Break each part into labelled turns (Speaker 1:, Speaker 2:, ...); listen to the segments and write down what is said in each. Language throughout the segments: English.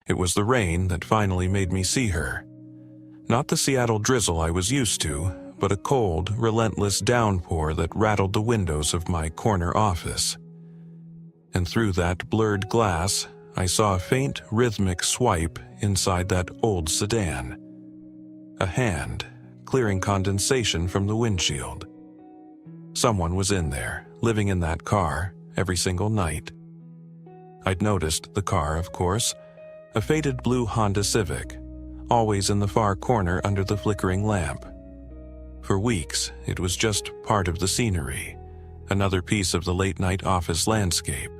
Speaker 1: It was the rain that finally made me see her. Not the Seattle drizzle I was used to, but a cold, relentless downpour that rattled the windows of my corner office. And through that blurred glass, I saw a faint, rhythmic swipe inside that old sedan. A hand, clearing condensation from the windshield. Someone was in there, living in that car, every single night. I'd noticed the car, of course, a faded blue Honda Civic, always in the far corner under the flickering lamp. For weeks, it was just part of the scenery, another piece of the late-night office landscape.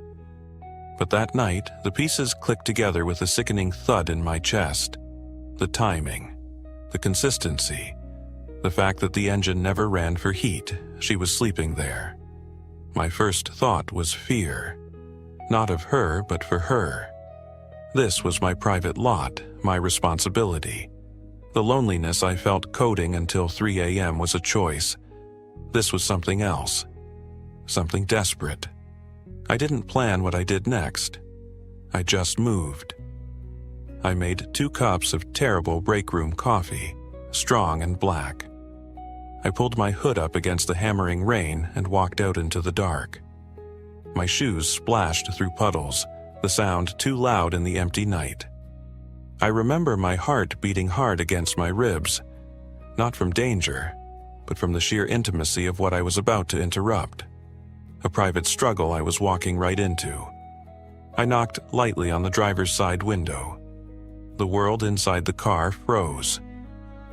Speaker 1: But that night, the pieces clicked together with a sickening thud in my chest. The timing, the consistency, the fact that the engine never ran for heat. She was sleeping there. My first thought was fear. Not of her, but for her. This was my private lot, my responsibility. The loneliness I felt coding until 3 a.m. was a choice. This was something else. Something desperate. I didn't plan what I did next. I just moved. I made 2 cups of terrible break room coffee, strong and black. I pulled my hood up against the hammering rain and walked out into the dark. My shoes splashed through puddles, the sound too loud in the empty night. I remember my heart beating hard against my ribs, not from danger, but from the sheer intimacy of what I was about to interrupt. A private struggle I was walking right into. I knocked lightly on the driver's side window. The world inside the car froze.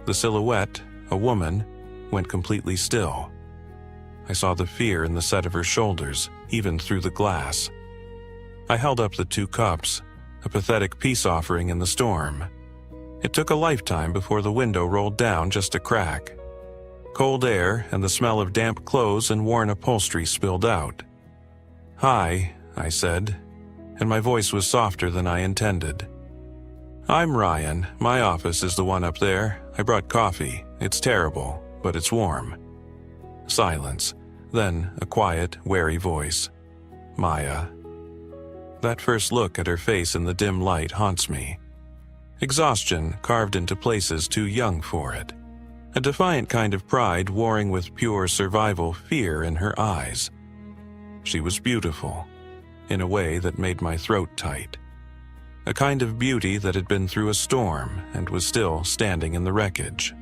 Speaker 1: The silhouette, a woman, went completely still. I saw the fear in the set of her shoulders, even through the glass. I held up the 2 cups, a pathetic peace offering in the storm. It took a lifetime before the window rolled down just a crack. Cold air and the smell of damp clothes and worn upholstery spilled out. "Hi," I said, and my voice was softer than I intended. "I'm Ryan. My office is the one up there. I brought coffee. It's terrible, but it's warm." Silence, then a quiet, wary voice. "Maya." That first look at her face in the dim light haunts me. Exhaustion carved into places too young for it. A defiant kind of pride warring with pure survival fear in her eyes. She was beautiful, in a way that made my throat tight. A kind of beauty that had been through a storm and was still standing in the wreckage.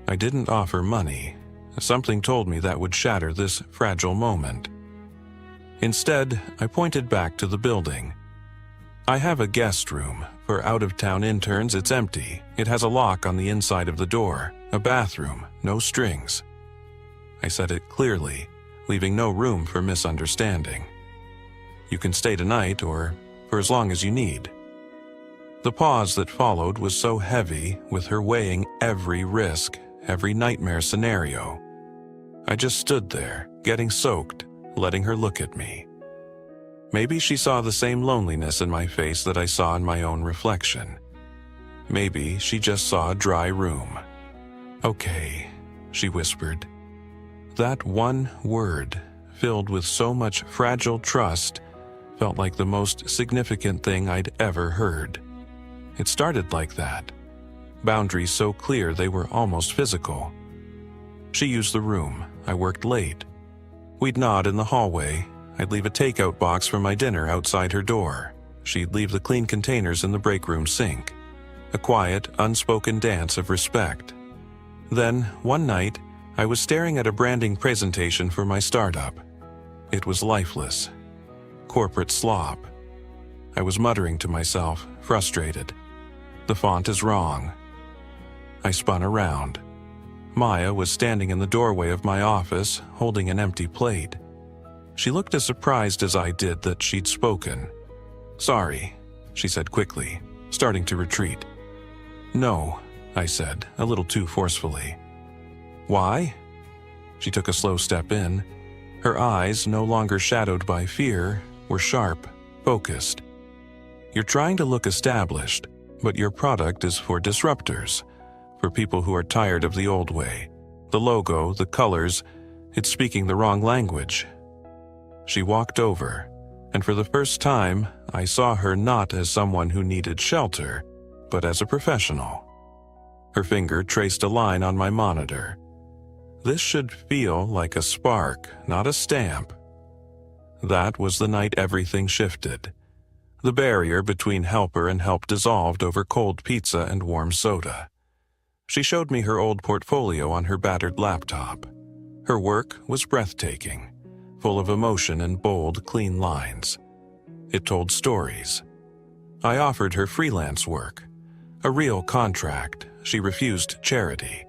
Speaker 1: I didn't offer money. Something told me that would shatter this fragile moment. Instead, I pointed back to the building. "I have a guest room. For out-of-town interns, it's empty. It has a lock on the inside of the door. A bathroom, no strings." I said it clearly, leaving no room for misunderstanding. "You can stay tonight or for as long as you need." The pause that followed was so heavy, with her weighing every risk, every nightmare scenario. I just stood there, getting soaked, letting her look at me. Maybe she saw the same loneliness in my face that I saw in my own reflection. Maybe she just saw a dry room. "Okay," she whispered. That one word, filled with so much fragile trust, felt like the most significant thing I'd ever heard. It started like that. Boundaries so clear they were almost physical. She used the room. I worked late. We'd nod in the hallway. I'd leave a takeout box for my dinner outside her door. She'd leave the clean containers in the break room sink. A quiet, unspoken dance of respect. Then, one night, I was staring at a branding presentation for my startup. It was lifeless. Corporate slop. I was muttering to myself, frustrated. "The font is wrong." I spun around. Maya was standing in the doorway of my office, holding an empty plate. She looked as surprised as I did that she'd spoken. "Sorry," she said quickly, starting to retreat. "No," I said, a little too forcefully. "Why?" She took a slow step in. Her eyes, no longer shadowed by fear, were sharp, focused. "You're trying to look established, but your product is for disruptors, for people who are tired of the old way. The logo, the colors, it's speaking the wrong language." She walked over, And for the first time, I saw her not as someone who needed shelter, but as a professional. Her finger traced a line on my monitor. This should feel like a spark, not a stamp. That was the night everything shifted. The barrier between helper and help dissolved over cold pizza and warm soda. She showed me her old portfolio on her battered laptop. Her work was breathtaking, full of emotion and bold, clean lines. It told stories. I offered her freelance work, a real contract. She refused charity.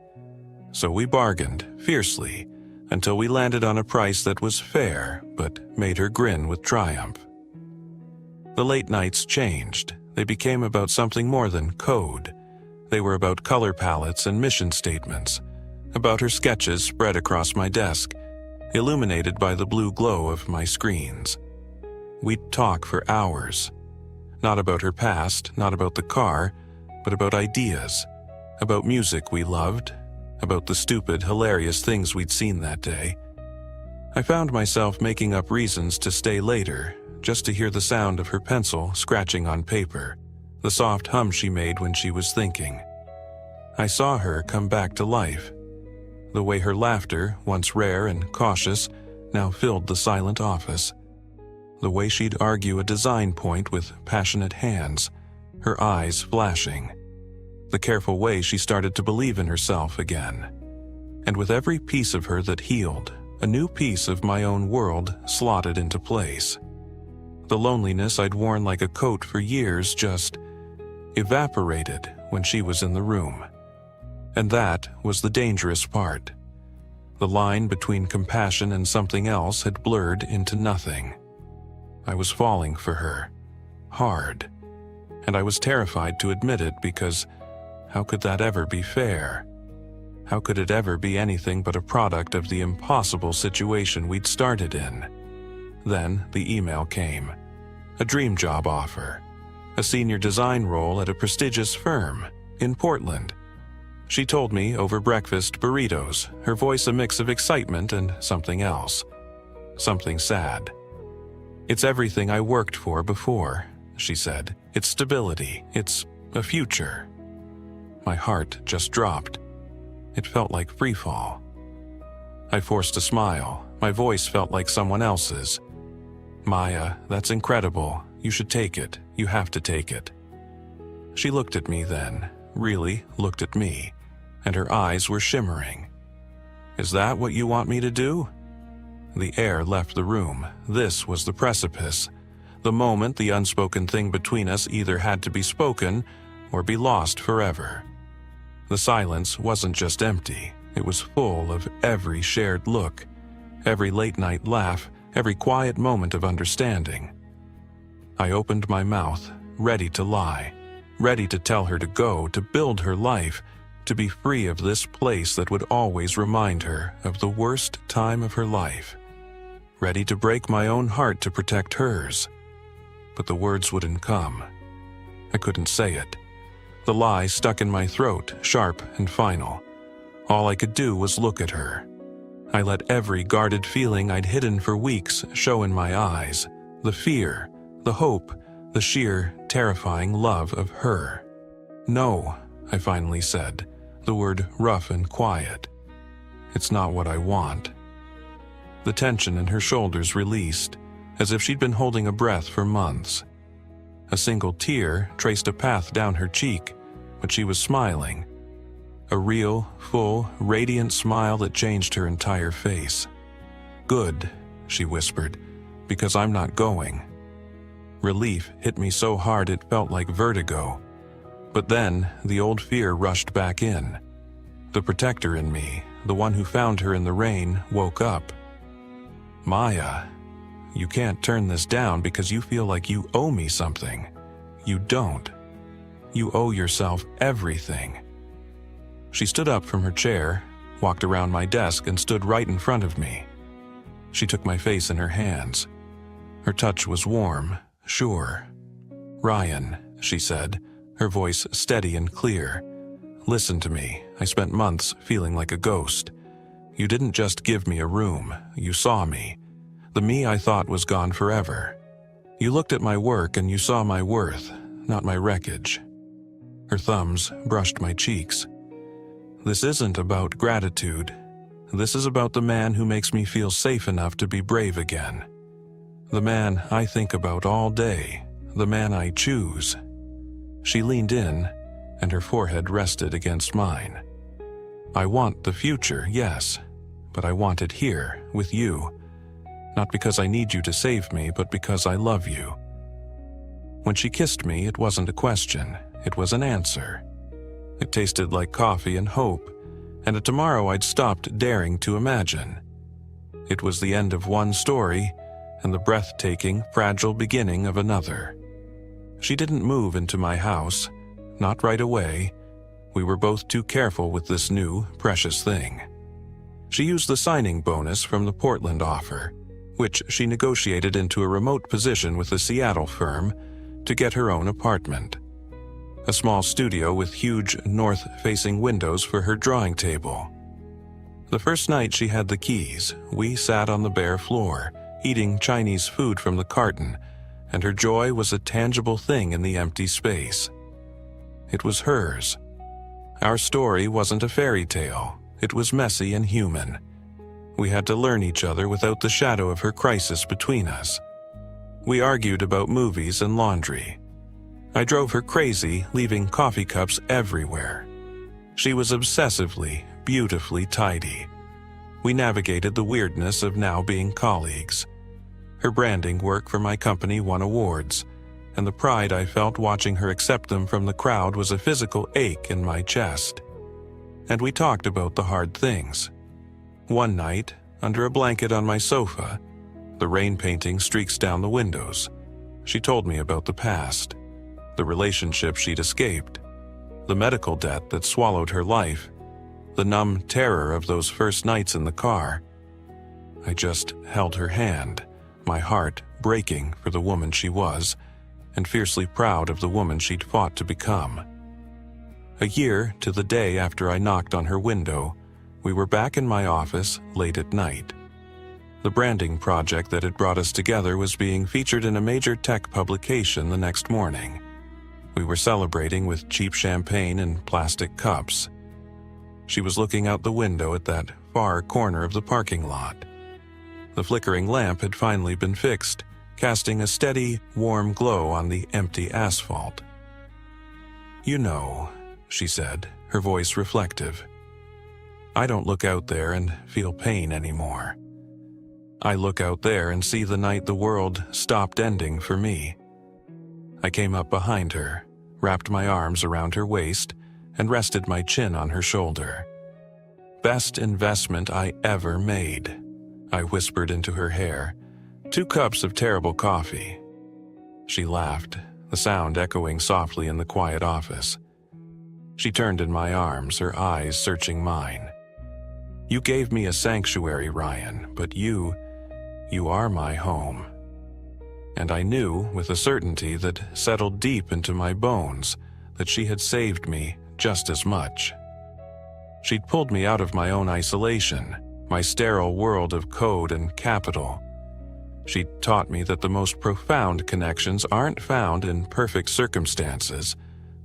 Speaker 1: So we bargained fiercely until we landed on a price that was fair but made her grin with triumph. The late nights changed. They became about something more than code. They were about color palettes and mission statements, about her sketches spread across my desk, illuminated by the blue glow of my screens. We'd talk for hours. Not about her past, not about the car, but about ideas, about music we loved, about the stupid, hilarious things we'd seen that day. I found myself making up reasons to stay later, just to hear the sound of her pencil scratching on paper, the soft hum she made when she was thinking. I saw her come back to life. The way her laughter, once rare and cautious, now filled the silent office. The way she'd argue a design point with passionate hands, her eyes flashing. The careful way she started to believe in herself again. And with every piece of her that healed, a new piece of my own world slotted into place. The loneliness I'd worn like a coat for years just evaporated when she was in the room. And that was the dangerous part. The line between compassion and something else had blurred into nothing. I was falling for her. Hard. And I was terrified to admit it because how could that ever be fair? How could it ever be anything but a product of the impossible situation we'd started in? Then the email came. A dream job offer. A senior design role at a prestigious firm in Portland. She told me over breakfast burritos, her voice a mix of excitement and something else. Something sad. It's everything I worked for before, she said. It's stability. It's a future. My heart just dropped. It felt like freefall. I forced a smile. My voice felt like someone else's. Maya, that's incredible. You should take it. You have to take it. She looked at me then, really looked at me, and her eyes were shimmering. Is that what you want me to do? The air left the room. This was the precipice. The moment the unspoken thing between us either had to be spoken or be lost forever. The silence wasn't just empty. It was full of every shared look, every late-night laugh, every quiet moment of understanding. I opened my mouth, ready to lie, ready to tell her to go, to build her life, to be free of this place that would always remind her of the worst time of her life. Ready to break my own heart to protect hers. But the words wouldn't come. I couldn't say it. The lie stuck in my throat, sharp and final. All I could do was look at her. I let every guarded feeling I'd hidden for weeks show in my eyes. The fear, the hope, the sheer, terrifying love of her. No, I finally said, the word rough and quiet. It's not what I want. The tension in her shoulders released, as if she'd been holding a breath for months. A single tear traced a path down her cheek, but she was smiling. A real, full, radiant smile that changed her entire face. Good, she whispered, because I'm not going. Relief hit me so hard it felt like vertigo. But then, the old fear rushed back in. The protector in me, the one who found her in the rain, woke up. Maya, you can't turn this down because you feel like you owe me something. You don't. You owe yourself everything. She stood up from her chair, walked around my desk, and stood right in front of me. She took my face in her hands. Her touch was warm, sure. Ryan, she said, her voice steady and clear. Listen to me. I spent months feeling like a ghost. You didn't just give me a room. You saw me. The me I thought was gone forever. You looked at my work and you saw my worth, not my wreckage. Her thumbs brushed my cheeks. This isn't about gratitude. This is about the man who makes me feel safe enough to be brave again. The man I think about all day. The man I choose. She leaned in, and her forehead rested against mine. I want the future, yes, but I want it here, with you. Not because I need you to save me, but because I love you. When she kissed me, it wasn't a question, it was an answer. It tasted like coffee and hope, and a tomorrow I'd stopped daring to imagine. It was the end of one story, and the breathtaking, fragile beginning of another. She didn't move into my house, not right away. We were both too careful with this new, precious thing. She used the signing bonus from the Portland offer, which she negotiated into a remote position with a Seattle firm, to get her own apartment. A small studio with huge north-facing windows for her drawing table. The first night she had the keys, we sat on the bare floor, eating Chinese food from the carton, and her joy was a tangible thing in the empty space. It was hers. Our story wasn't a fairy tale. It was messy and human. We had to learn each other without the shadow of her crisis between us. We argued about movies and laundry. I drove her crazy, leaving coffee cups everywhere. She was obsessively, beautifully tidy. We navigated the weirdness of now being colleagues. Her branding work for my company won awards, and the pride I felt watching her accept them from the crowd was a physical ache in my chest. And we talked about the hard things. One night, under a blanket on my sofa, the rain painting streaks down the windows. She told me about the past, the relationship she'd escaped, the medical debt that swallowed her life, the numb terror of those first nights in the car. I just held her hand, my heart breaking for the woman she was, and fiercely proud of the woman she'd fought to become. A year to the day after I knocked on her window, we were back in my office late at night. The branding project that had brought us together was being featured in a major tech publication the next morning. We were celebrating with cheap champagne and plastic cups. She was looking out the window at that far corner of the parking lot. The flickering lamp had finally been fixed, casting a steady, warm glow on the empty asphalt. "You know," she said, her voice reflective, "I don't look out there and feel pain anymore. I look out there and see the night the world stopped ending for me." I came up behind her, wrapped my arms around her waist, and rested my chin on her shoulder. "Best investment I ever made," I whispered into her hair. "2 cups of terrible coffee." She laughed, the sound echoing softly in the quiet office. She turned in my arms, her eyes searching mine. "You gave me a sanctuary, Ryan, but you are my home." And I knew, with a certainty that settled deep into my bones, that she had saved me just as much. She'd pulled me out of my own isolation, my sterile world of code and capital. She'd taught me that the most profound connections aren't found in perfect circumstances,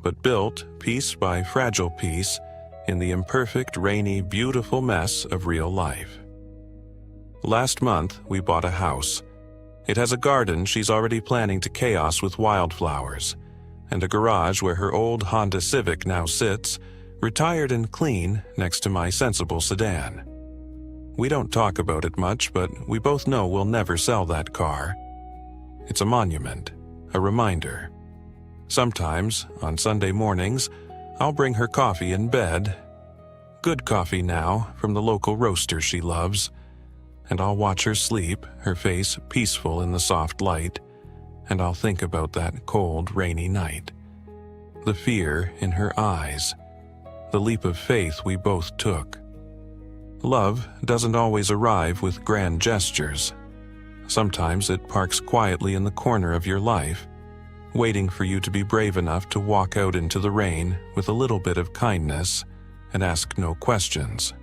Speaker 1: but built, piece by fragile piece, in the imperfect, rainy, beautiful mess of real life. Last month, we bought a house. It has a garden she's already planning to chaos with wildflowers, and a garage where her old Honda Civic now sits, retired and clean, next to my sensible sedan. We don't talk about it much, but we both know we'll never sell that car. It's a monument, a reminder. Sometimes, on Sunday mornings, I'll bring her coffee in bed. Good coffee now, from the local roaster she loves. And I'll watch her sleep, her face peaceful in the soft light, and I'll think about that cold, rainy night. The fear in her eyes, the leap of faith we both took. Love doesn't always arrive with grand gestures. Sometimes it parks quietly in the corner of your life, waiting for you to be brave enough to walk out into the rain with a little bit of kindness and ask no questions.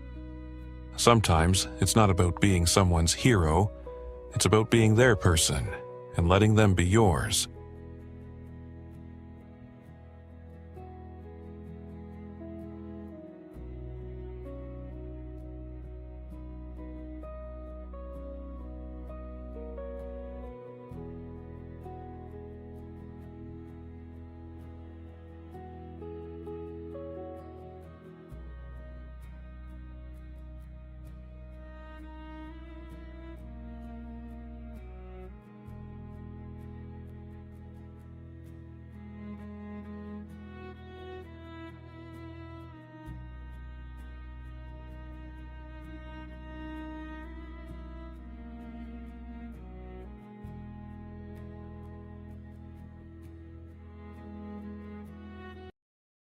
Speaker 1: Sometimes it's not about being someone's hero, it's about being their person, and letting them be yours